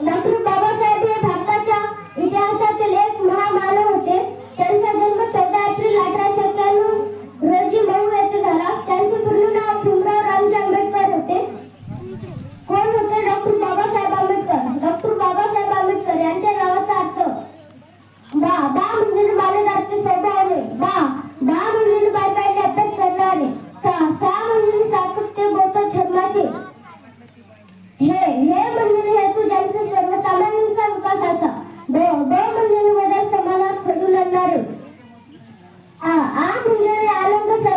Doctor Babasaheb हे भारताच्या इतिहासातील एक महामानव होते. त्यांचा जन्म 14 एप्रिल 1891 रोजी मऊ येथे झाला. त्यांचे पूर्ण नाव भीमराव रामजी आंबेडकर होते. कोण होते डॉक्टर बाबासाहेब आंबेडकर? डॉक्टर बाबासाहेब आंबेडकर यांच्या नावाचा अर्थ बा म्हणजे मालेदारचे स्वभाव. बा म्हणजे बायकांनी अभ्यास करणारे. सा म्हणजे सातत्य गौतम धर्माचे. हे म्हणजे हेतू ज्यांचा सर्वसामान्यांचा विकासाचा. म्हणजे वडील समाजात घडून आणणारे. आ म्हणजे आनंद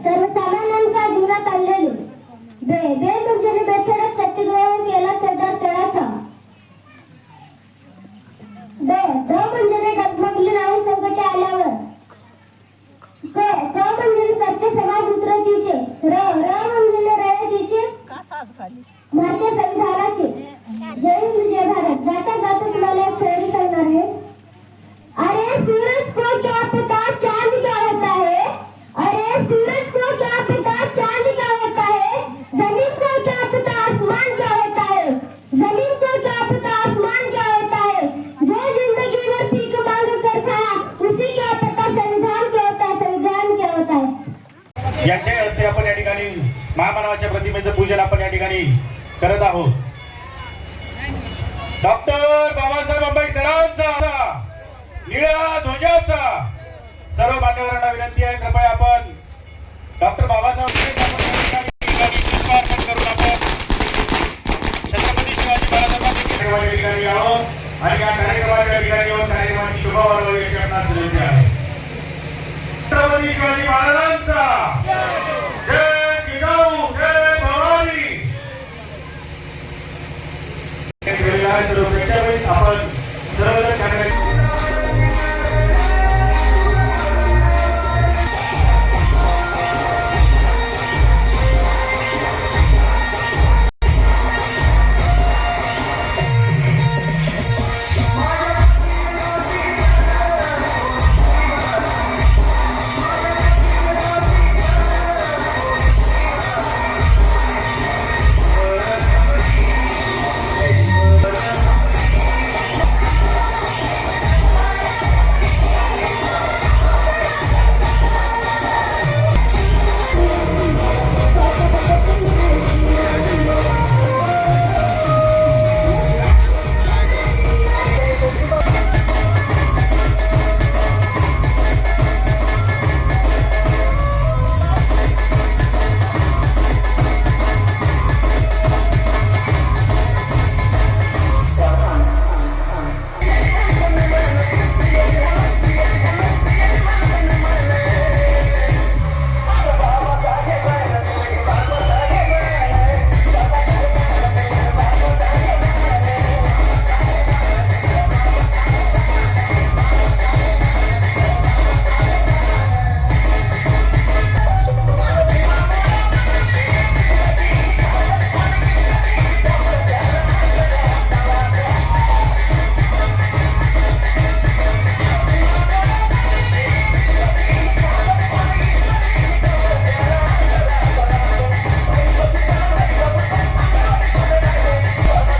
सर्वसामान्यांच्या जीवनात आणलेले. बे म्हणजे बेथडक सत्यग्रहण केला सरदार तळाचा. द म्हणजे डगमगली नाही संकटे आल्यावर. क म्हणजे कच्चे समाज उतरतीचे. र म्हणजे रयतीचे भारतीय संविधानाचे. जय हिंद जय भारत. जाता जाता तुम्हाला एक शेर सांगणार आहे. अरे सूरज को क्या पता चांद क्या होता है. अरे सूरज को क्या पता चांद क्या होता है. जमीन को क्या पता आसमान क्या होता है. जमीन को क्या पता आसमान क्या होता है. जो जिंदगी में भीख मांग कर खाया उसी क्या पता संविधान क्या होता है. संविधान क्या होता है. यांच्या हस्ते आपण या ठिकाणी महामानवाच्या प्रतिमेचं पूजन आपण या ठिकाणी करत आहोत. डॉक्टर बाबासाहेब आंबेडकरांचा निळ्या ध्वजाचा सर्व मान्यवरांना विनंती आहे, कृपया आपण डॉक्टर बाबासाहेब पुष्पार्पण करून आपण छत्रपती शिवाजी महाराजांच्या ठिकाणी आहोत आणि या कार्यक्रमाच्या ठिकाणी येऊन कार्यक्रमाची शुभवार्ता करण्यास विनंती आहे. छत्रपती शिवाजी महाराजांचा जय जिजाऊ जय भवानी.